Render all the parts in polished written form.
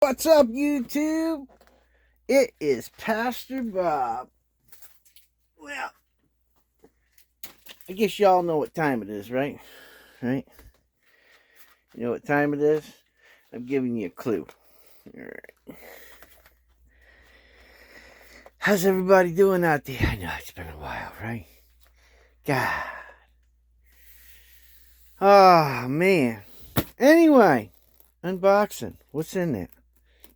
What's up, YouTube? It is Pastor Bob. Well, I guess y'all know what time it is, right? Right? You know what time it is? I'm giving you a clue. All right. How's everybody doing out there? I know it's been a while, right? God. Oh, man. Anyway, unboxing. What's in there?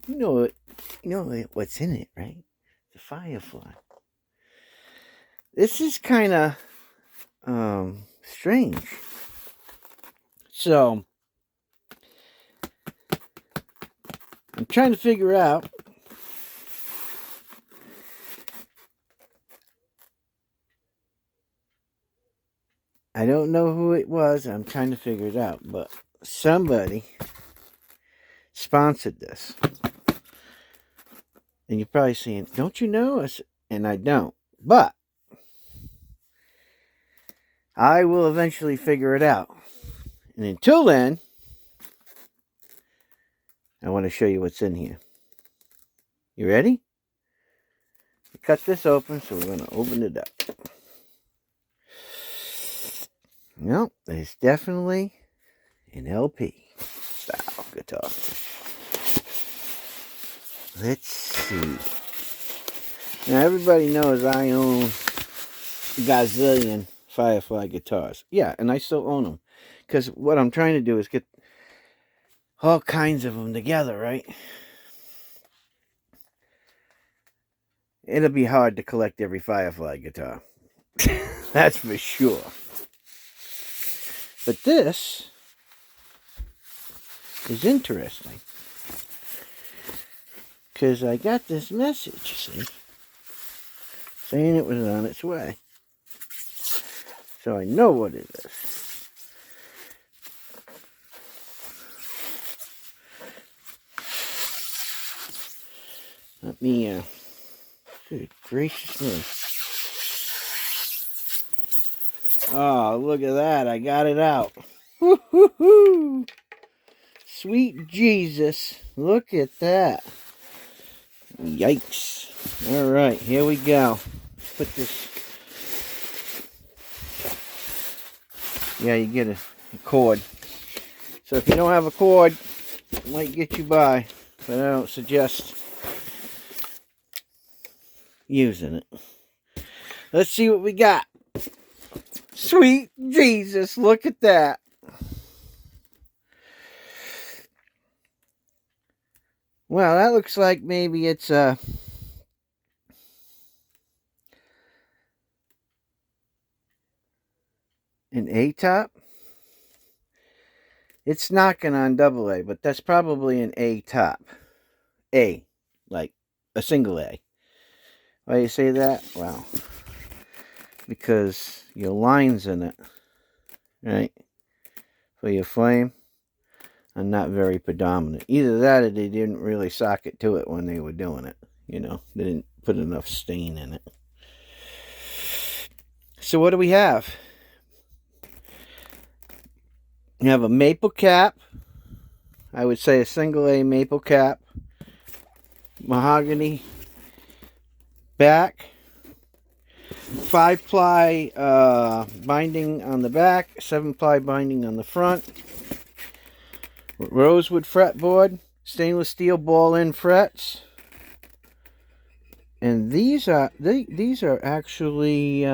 You know it. You know what's in it, right? The firefly. This is kind of strange. So I'm trying to figure out I don't know who it was. I'm trying to figure it out, but somebody sponsored this. And you're probably saying, don't you know us? And I don't. But I will eventually figure it out. And until then, I want to show you what's in here. You ready? Cut this open, so we're going to open it up. No, it's definitely an LP style guitar. Let's see. Now, everybody knows I own a gazillion Firefly guitars. Yeah, and I still own them. Because what I'm trying to do is get all kinds of them together, right? It'll be hard to collect every Firefly guitar. That's for sure. But this is interesting. Because I got this message, see? Saying it was on its way. So I know what it is. Let me, good gracious me. Oh, look at that. I got it out. Woo-hoo-hoo. Sweet Jesus. Look at that. Yikes. All right, here we go. Put this. Yeah, you get a cord. So if you don't have a cord, it might get you by. But I don't suggest using it. Let's see what we got. Sweet Jesus, look at that. Well, that looks like maybe it's an A-top. It's knocking on double A, but that's probably an A-top. A, like a single A. Why do you say that? Well, because your lines in it, right, for your flame are not very predominant. Either that or they didn't really socket to it when they were doing it. You know, they didn't put enough stain in it. So what do we have? You have a maple cap. I would say a single A maple cap. Mahogany back. 5-ply binding on the back. 7-ply binding on the front. Rosewood fretboard. Stainless steel ball-end frets. And these are actually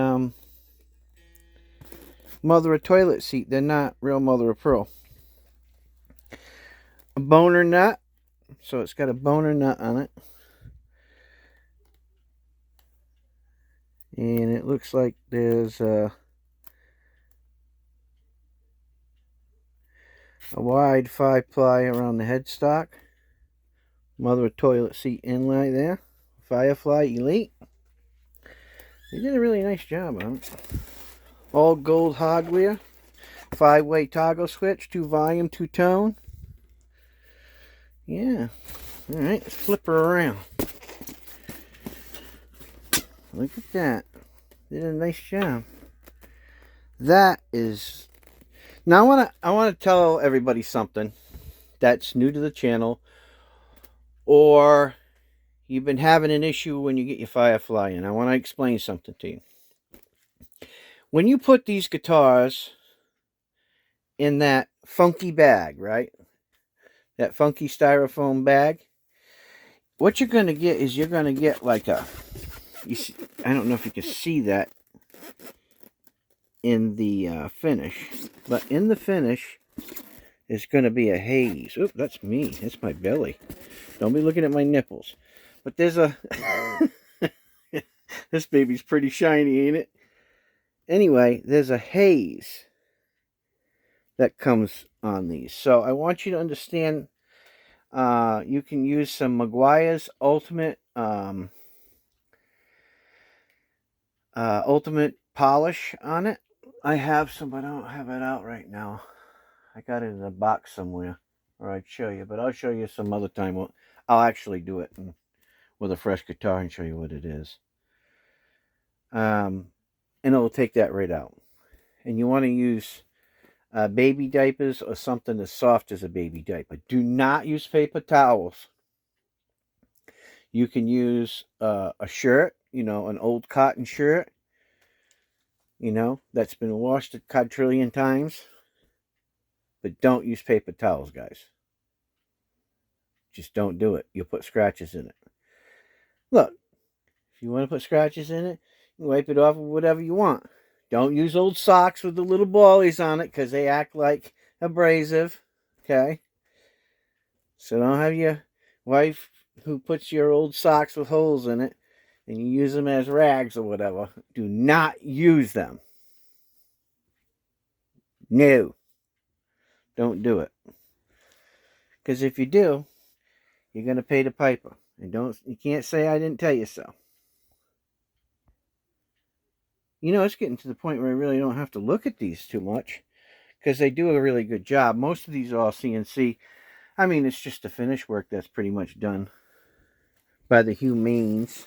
mother of toilet seat. They're not real mother of pearl. A boner nut. So it's got a boner nut on it. And it looks like there's a wide 5-ply around the headstock. Mother of toilet seat inlay there. Firefly Elite. They did a really nice job on it. All gold hardware. 5-way toggle switch. 2 volume, 2 tone. Yeah. Alright, let's flip her around. Look at that. Did a nice job. That is... Now I want to tell everybody something that's new to the channel or you've been having an issue when you get your Firefly in. I want to explain something to you. When you put these guitars in that funky bag, right? That funky styrofoam bag, what you're going to get is you're going to get like a, you see, I don't know if you can see that in the finish, but in the finish is going to be a haze. Oop, that's me. That's my belly. Don't be looking at my nipples. But there's a... This baby's pretty shiny, ain't it? Anyway, there's a haze that comes on these. So I want you to understand, you can use some Meguiar's Ultimate Ultimate polish on it. I have some, but I don't have it out right now. I got it in a box somewhere, or I'd show you, but I'll show you some other time. I'll actually do it with a fresh guitar and show you what it is. And it'll take that right out. And you want to use baby diapers or something as soft as a baby diaper. Do not use paper towels. You can use a shirt, you know, an old cotton shirt, you know, that's been washed a quadrillion times. But don't use paper towels, guys. Just don't do it. You'll put scratches in it. Look, if you want to put scratches in it, you wipe it off with whatever you want. Don't use old socks with the little ballies on it because they act like abrasive. Okay? So don't have your wife who puts your old socks with holes in it and you use them as rags or whatever. Do not use them. No. Don't do it. Because if you do, you're going to pay the piper. And you can't say I didn't tell you so. You know, it's getting to the point where I really don't have to look at these too much. Because they do a really good job. Most of these are all CNC. I mean, it's just the finish work that's pretty much done by the humanes.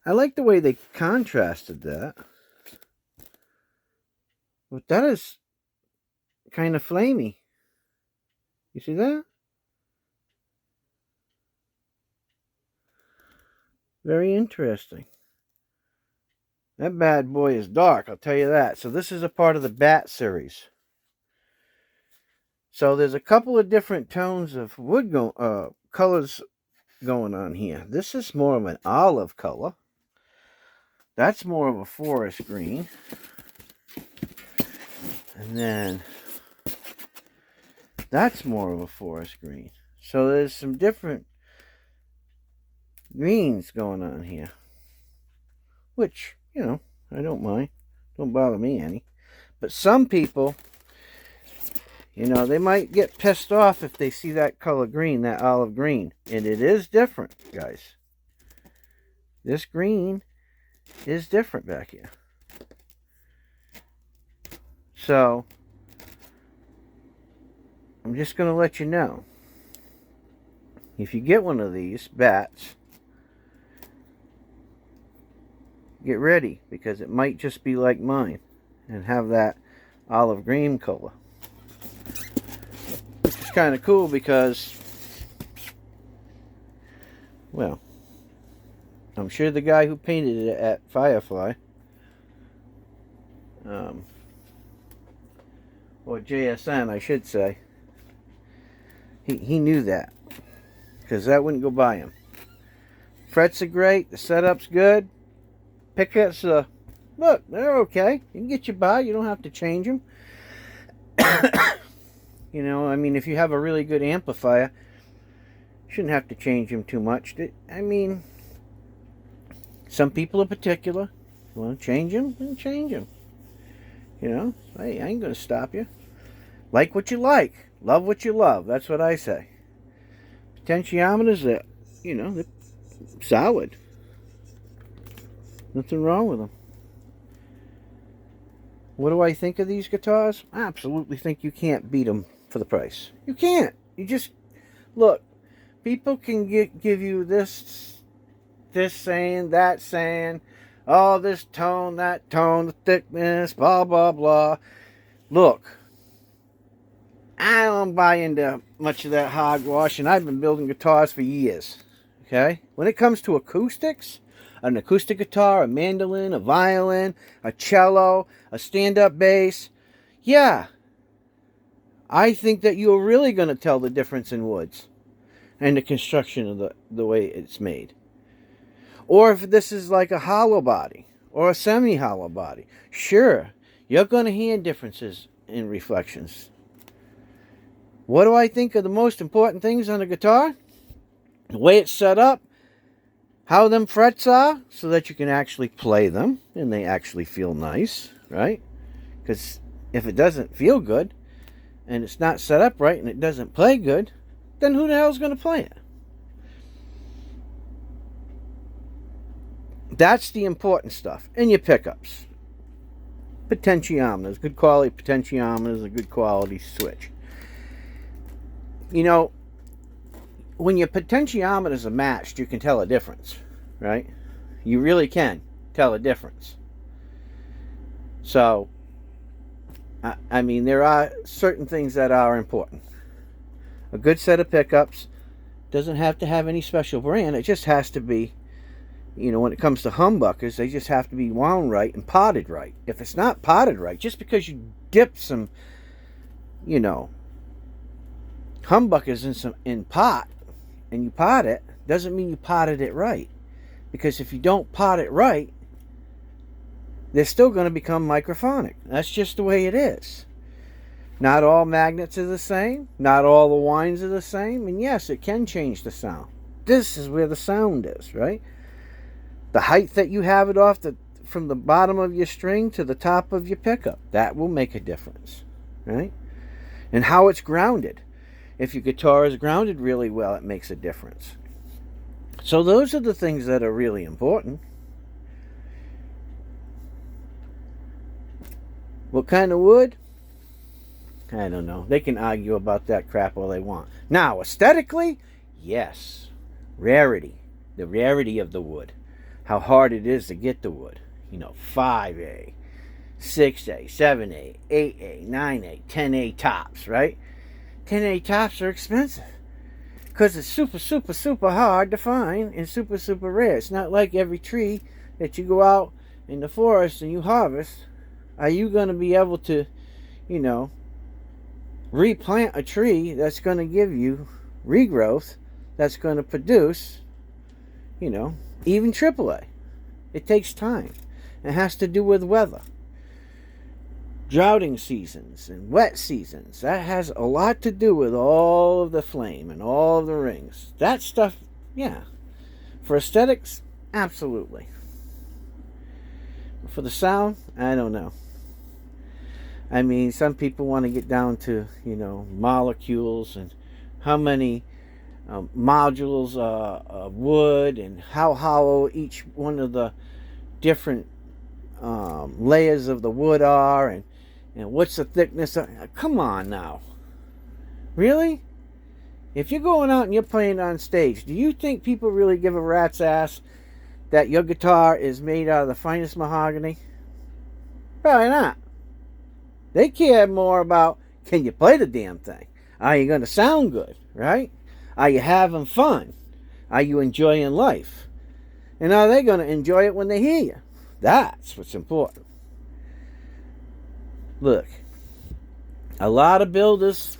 I like the way they contrasted that. But that is kind of flamey. You see that? Very interesting. That bad boy is dark, I'll tell you that. So this is a part of the Bat series. So there's a couple of different tones of wood colors going on here. This is more of an olive color. That's more of a forest green. And then that's more of a forest green. So there's some different greens going on here. Which, you know, I don't mind. Don't bother me any. But some people, you know, they might get pissed off if they see that color green, that olive green. And it is different, guys. This green is different back here. So, I'm just going to let you know. If you get one of these bats, get ready, because it might just be like mine and have that olive green color. Which is kind of cool because, well, I'm sure the guy who painted it at Firefly, or JSN I should say, he knew that, because that wouldn't go by him. Frets are great, the setup's good, pickups, look, they're okay. You can get you by, you don't have to change them. You know, I mean, if you have a really good amplifier, you shouldn't have to change them too much. I mean, some people are particular. You want to change them, then change them. You know, hey, I ain't going to stop you. Like what you like. Love what you love. That's what I say. Potentiometers, you know, they're solid. Nothing wrong with them. What do I think of these guitars? I absolutely think you can't beat them for the price. You can't. You just, look, people can give you this saying, that saying, oh, this tone, that tone, the thickness, blah, blah, blah. Look, don't buy into much of that hogwash, and I've been building guitars for years. Okay? When it comes to acoustics, an acoustic guitar, a mandolin, a violin, a cello, a stand-up bass, yeah, I think that you're really going to tell the difference in woods and the construction of the way it's made. Or if this is like a hollow body or a semi-hollow body, sure, you're going to hear differences in reflections. What do I think are the most important things on a guitar? The way it's set up, how them frets are, so that you can actually play them and they actually feel nice, right? Because if it doesn't feel good and it's not set up right and it doesn't play good, then who the hell's going to play it? That's the important stuff. And your pickups. Potentiometers. Good quality potentiometers, a good quality switch. You know, when your potentiometers are matched, you can tell a difference, right? You really can tell a difference. So, I mean, there are certain things that are important. A good set of pickups doesn't have to have any special brand. It just has to be, you know, when it comes to humbuckers, they just have to be wound right and potted right. If it's not potted right, just because you dip some, you know, humbuckers in pot and you pot it, doesn't mean you potted it right. Because if you don't pot it right, they're still going to become microphonic. That's just the way it is. Not all magnets are the same. Not all the winds are the same. And yes, it can change the sound. This is where the sound is, right? The height that you have it off from the bottom of your string to the top of your pickup, that will make a difference, right? And how it's grounded. If your guitar is grounded really well, it makes a difference. So those are the things that are really important. What kind of wood? I don't know. They can argue about that crap all they want. Now, aesthetically, yes. Rarity. The rarity of the wood. How hard it is to get the wood. You know, 5A, 6A, 7A, 8A, 9A, 10A tops, right? 10A tops are expensive. Because it's super, super, super hard to find and super, super rare. It's not like every tree that you go out in the forest and you harvest. Are you going to be able to, you know, replant a tree that's going to give you regrowth, that's going to produce, you know, even AAA. It takes time. It has to do with weather. Droughting seasons and wet seasons. That has a lot to do with all of the flame and all of the rings. That stuff, yeah. For aesthetics, absolutely. For the sound, I don't know. I mean, some people want to get down to, you know, molecules and how many modules of wood and how hollow each one of the different layers of the wood are and what's the thickness of, come on now. Really? If you're going out and you're playing on stage, do you think people really give a rat's ass that your guitar is made out of the finest mahogany? Probably not. They care more about, can you play the damn thing? Are you going to sound good, right? Are you having fun? Are you enjoying life? And are they going to enjoy it when they hear you? That's what's important. Look, a lot of builders,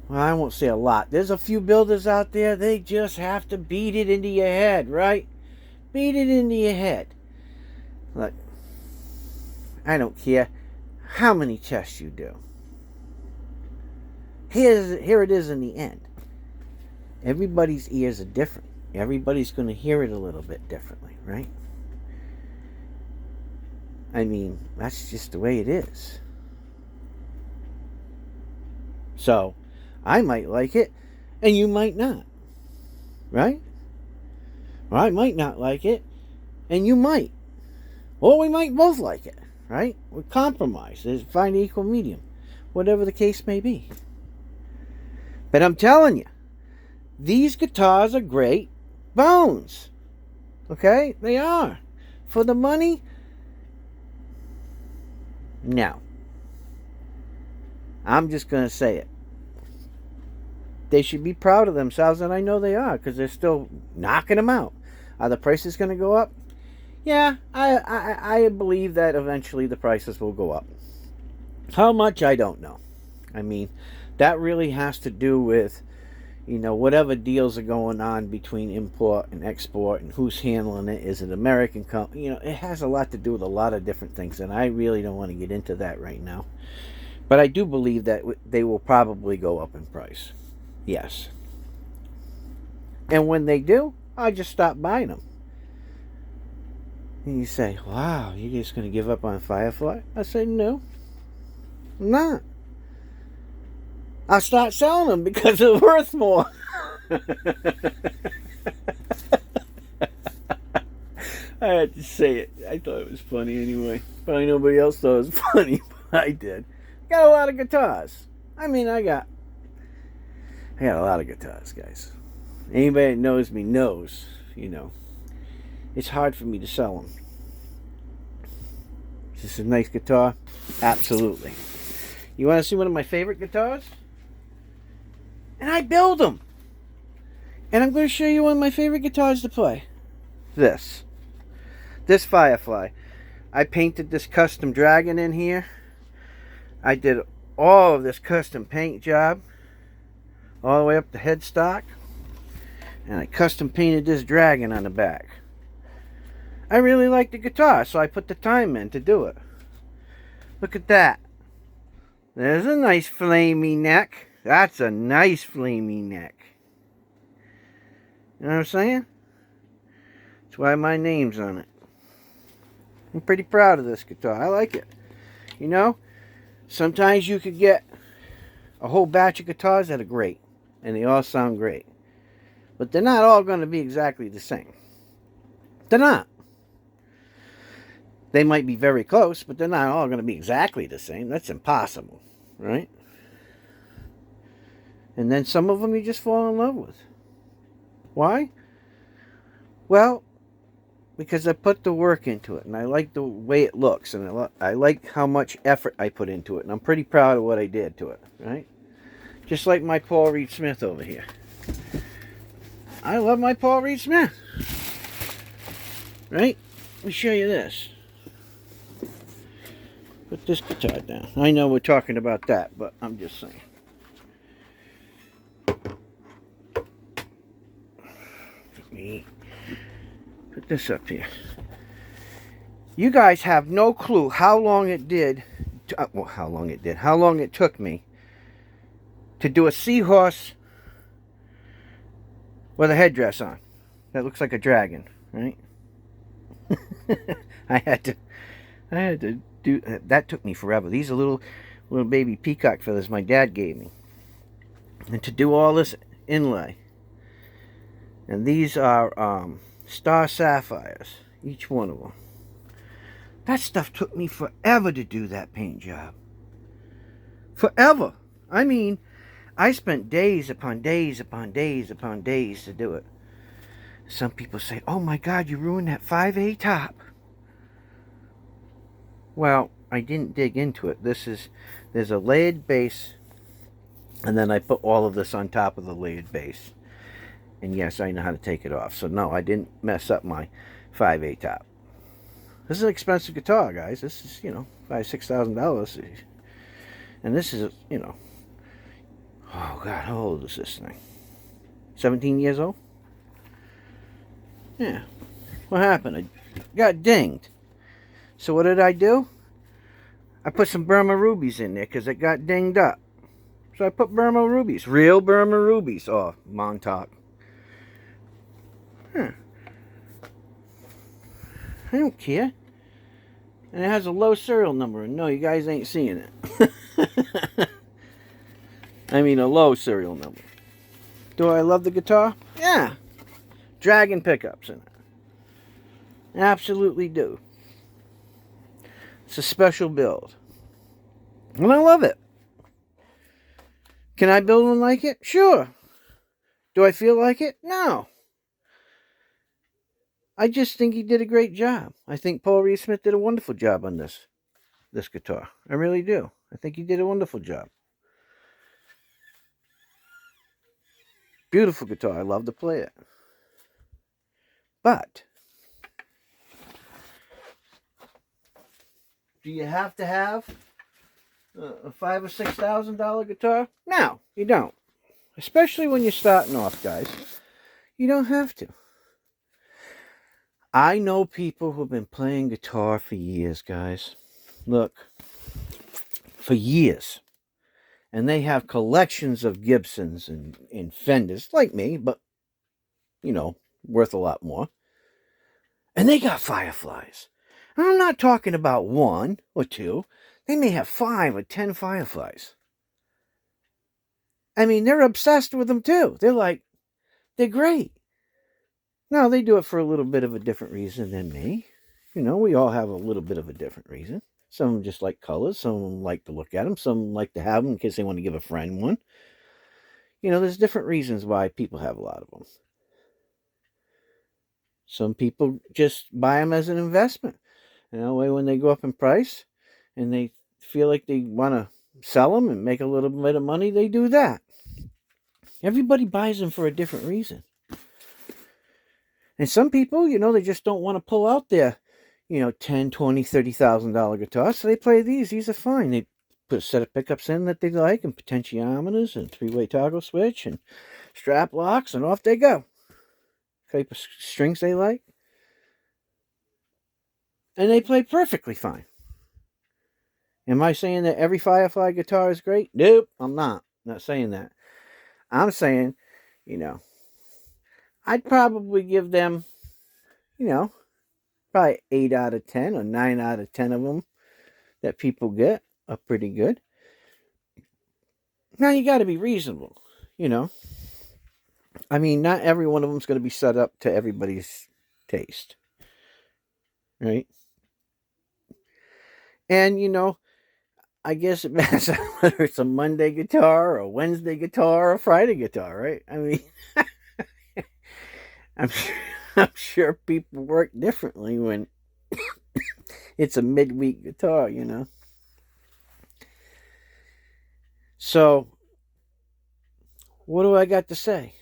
well, I won't say a lot. There's a few builders out there, they just have to beat it into your head, right? Beat it into your head. Look, I don't care how many tests you do. Here it is in the end. Everybody's ears are different. Everybody's going to hear it a little bit differently, right? I mean, that's just the way it is. So, I might like it, and you might not. Right? Or I might not like it, and you might. Or we might both like it. Right? We compromise. Find an equal medium. Whatever the case may be. But I'm telling you, these guitars are great bones. Okay? They are. For the money, no. I'm just going to say it. They should be proud of themselves, and I know they are, because they're still knocking them out. Are the prices going to go up? Yeah, I believe that eventually the prices will go up. How much, I don't know. I mean, that really has to do with, whatever deals are going on between import and export and who's handling it. Is it American company? It has a lot to do with a lot of different things, and I really don't want to get into that right now. But I do believe that they will probably go up in price. Yes. And when they do, I just stop buying them. And you say, wow, you're just going to give up on Firefly? I say, no, I'm not. I'll start selling them because they're worth more. I had to say it. I thought it was funny anyway. Probably nobody else thought it was funny, but I did. Got a lot of guitars. I got a lot of guitars, guys. Anybody that knows me knows, it's hard for me to sell them. Is this a nice guitar? Absolutely. You want to see one of my favorite guitars? And I build them. And I'm going to show you one of my favorite guitars to play. This Firefly. I painted this custom dragon in here. I did all of this custom paint job all the way up the headstock, and I custom painted this dragon on the back. I really like the guitar, so I put the time in to do it. Look at that. There's a nice flamey neck. That's a nice flamey neck. You know what I'm saying? That's why my name's on it. I'm pretty proud of this guitar. I like it. Sometimes you could get a whole batch of guitars that are great, and they all sound great. But they're not all going to be exactly the same. They're not. They might be very close, but they're not all going to be exactly the same. That's impossible, right? And then some of them you just fall in love with. Why? Well, because I put the work into it, and I like the way it looks, and I like how much effort I put into it, and I'm pretty proud of what I did to it, right? Just like my Paul Reed Smith over here. I love my Paul Reed Smith. Right? Let me show you this. Put this guitar down. I know we're talking about that, but I'm just saying. Put this up here. You guys have no clue how long it took me to do a seahorse with a headdress on. That looks like a dragon, right? I had to do that. Took me forever. These are little baby peacock feathers my dad gave me. And to do all this inlay. And these are star sapphires, each one of them. That stuff took me forever to do that paint job. Forever. I spent days upon days upon days upon days to do it. Some people say, oh my God, you ruined that 5A top. Well, I didn't dig into it. There's a layered base, and then I put all of this on top of the layered base. And yes, I know how to take it off. So no, I didn't mess up my 5A top. This is an expensive guitar, guys. This is, $5,000-$6,000. And this is, oh God, how old is this thing? 17 years old? Yeah. What happened? I got dinged. So what did I do? I put some Burma rubies in there because it got dinged up. So I put Burma rubies. Real Burma rubies. Oh, Montauk. I don't care. And it has a low serial number. And no, you guys ain't seeing it. A low serial number. Do I love the guitar? Yeah. Dragon pickups in it. Absolutely do. It's a special build. And I love it. Can I build one like it? Sure. Do I feel like it? No. I just think he did a great job. I think Paul Reed Smith did a wonderful job on this guitar. I really do. I think he did a wonderful job. Beautiful guitar. I love to play it. But do you have to have a $5,000 or $6,000 guitar? No, you don't. Especially when you're starting off, guys. You don't have to. I know people who've been playing guitar for years, guys. Look, for years. And they have collections of Gibsons and Fenders, like me, but, worth a lot more. And they got Fireflies. And I'm not talking about one or two. They may have 5 or 10 Fireflies. I mean, they're obsessed with them too. They're great. Now, they do it for a little bit of a different reason than me. We all have a little bit of a different reason. Some of them just like colors. Some of them like to look at them. Some like to have them in case they want to give a friend one. There's different reasons why people have a lot of them. Some people just buy them as an investment. When they go up in price and they feel like they want to sell them and make a little bit of money, they do that. Everybody buys them for a different reason. And some people, they just don't want to pull out their, $10, $20, $30,000 guitars. So they play these. These are fine. They put a set of pickups in that they like and potentiometers and 3-way toggle switch and strap locks, and off they go. Type of strings they like. And they play perfectly fine. Am I saying that every Firefly guitar is great? Nope, I'm not. I'm not saying that. I'm saying, I'd probably give them, probably 8 out of 10 or 9 out of 10 of them that people get are pretty good. Now, you got to be reasonable, I mean, not every one of them is going to be set up to everybody's taste. Right? And, I guess it matters whether it's a Monday guitar or a Wednesday guitar or a Friday guitar, right? I mean, I'm sure people work differently when it's a midweek guitar, So, what do I got to say?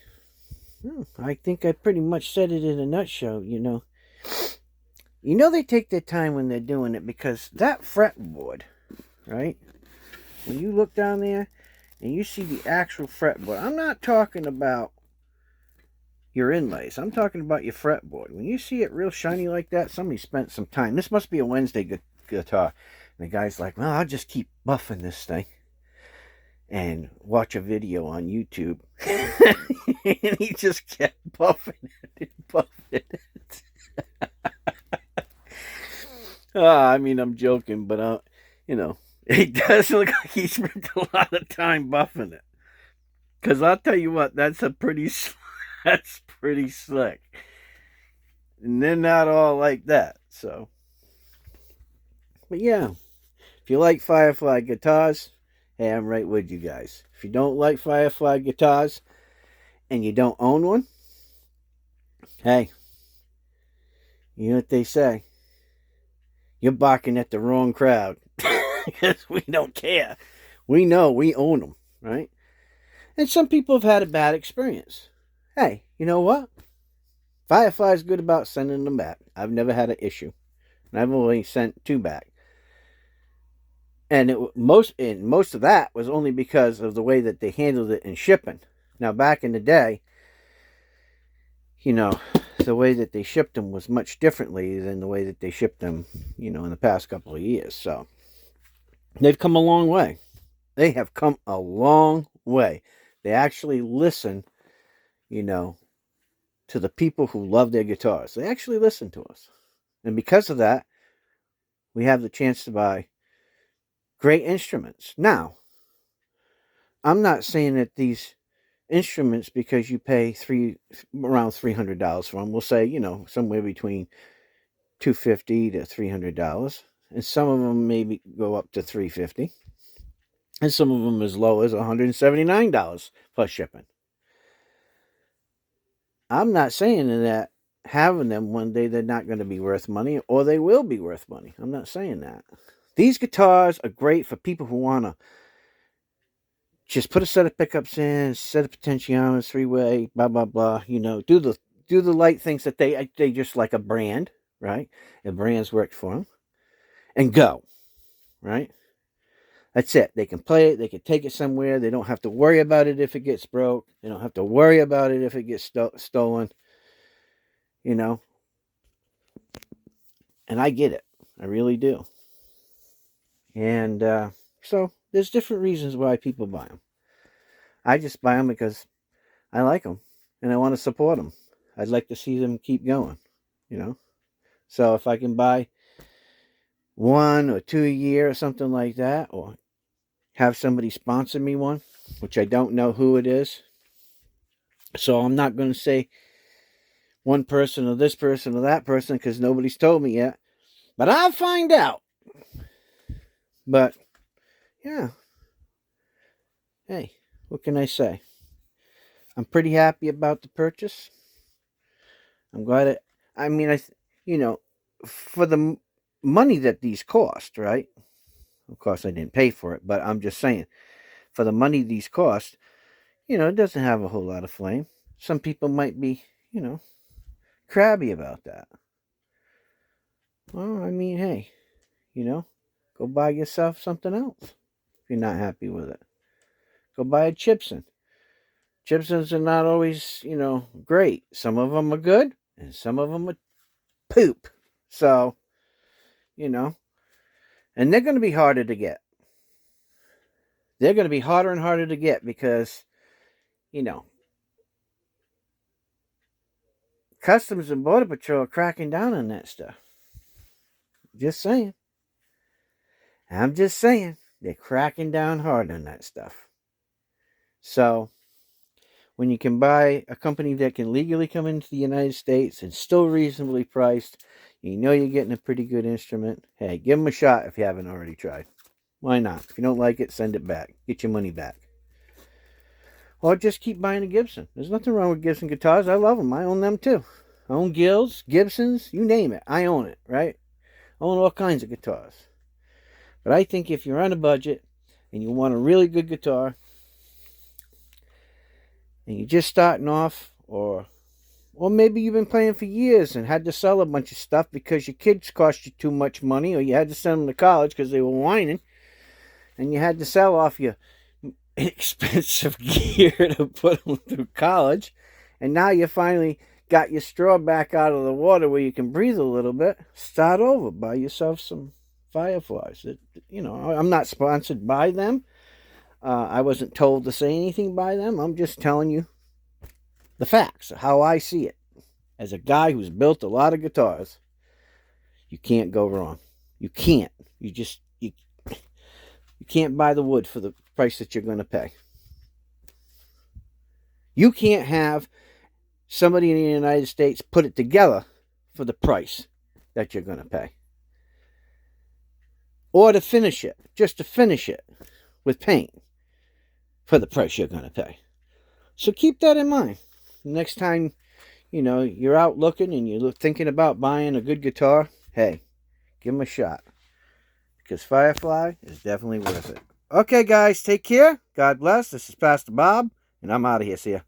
I think I pretty much said it in a nutshell, they take their time when they're doing it, because that fretboard, right? When you look down there and you see the actual fretboard, I'm not talking about your inlays. I'm talking about your fretboard. When you see it real shiny like that, somebody spent some time. This must be a Wednesday guitar. And the guy's like, well, I'll just keep buffing this thing and watch a video on YouTube. And he just kept buffing it and buffing it. I mean, I'm joking, but, it does look like he spent a lot of time buffing it. Because I'll tell you what, that's pretty slick. And they're not all like that, so. But yeah, if you like Firefly guitars, hey, I'm right with you guys. If you don't like Firefly guitars and you don't own one, hey, you know what they say? You're barking at the wrong crowd. Because we don't care. We know we own them, right? And some people have had a bad experience. Hey, you know what? Firefly's good about sending them back. I've never had an issue. And I've only sent 2 back. And most of that was only because of the way that they handled it in shipping. Now, back in the day, the way that they shipped them was much differently than the way that they shipped them, in the past couple of years. So, they've come a long way. They have come a long way. They actually listen, to the people who love their guitars. They actually listen to us. And because of that, we have the chance to buy great instruments. Now, I'm not saying that these instruments, because you pay around $300 for them, we'll say, somewhere between $250 to $300. And some of them maybe go up to $350. And some of them as low as $179 plus shipping. I'm not saying that having them one day they're not going to be worth money, or they will be worth money. I'm not saying that. These guitars are great for people who want to just put a set of pickups in, set of potentiometers, three-way, blah blah blah. You know, do the light things that they just like a brand, right? A brand's worked for them, and go, right? That's it. They can play it. They can take it somewhere. They don't have to worry about it if it gets broke. They don't have to worry about it if it gets stolen. You know, and I get it. I really do. And so there's different reasons why people buy them. I just buy them because I like them and I want to support them. I'd like to see them keep going, you know. So if I can buy 1 or 2 a year or something like that, or have somebody sponsor me one, which I don't know who it is. So I'm not going to say one person or this person or that person because nobody's told me yet. But I'll find out. But yeah. Hey, what can I say? I'm pretty happy about the purchase. I'm glad it. I mean, for the money that these cost, right? Of course, I didn't pay for it, but I'm just saying, for the money these cost, it doesn't have a whole lot of flame. Some people might be, crabby about that. Well, I mean, hey, go buy yourself something else if you're not happy with it. Go buy a Chipson. Chipsons are not always, great. Some of them are good, and some of them are poop. So, and they're going to be harder to get. They're going to be harder and harder to get because, Customs and Border Patrol are cracking down on that stuff. Just saying. I'm just saying. They're cracking down hard on that stuff. So, when you can buy a company that can legally come into the United States and still reasonably priced, you're getting a pretty good instrument. Hey, give them a shot if you haven't already tried. Why not? If you don't like it, send it back. Get your money back. Or just keep buying a Gibson. There's nothing wrong with Gibson guitars. I love them. I own them too. I own Gills, Gibsons, you name it. I own it, right? I own all kinds of guitars. But I think if you're on a budget and you want a really good guitar and you're just starting off, or maybe you've been playing for years and had to sell a bunch of stuff because your kids cost you too much money, or you had to send them to college because they were whining, and you had to sell off your expensive gear to put them through college, and now you finally got your straw back out of the water where you can breathe a little bit. Start over. Buy yourself some Fireflies. I'm not sponsored by them. I wasn't told to say anything by them. I'm just telling you the facts, how I see it. As a guy who's built a lot of guitars, you can't go wrong. You can't. You can't buy the wood for the price that you're going to pay. You can't have somebody in the United States put it together for the price that you're going to pay. Or to finish it, just to finish it with paint for the price you're going to pay. So keep that in mind. Next time, you're out looking and you're thinking about buying a good guitar, hey, give them a shot. Because Firefly is definitely worth it. Okay, guys, take care. God bless. This is Pastor Bob, and I'm out of here. See ya.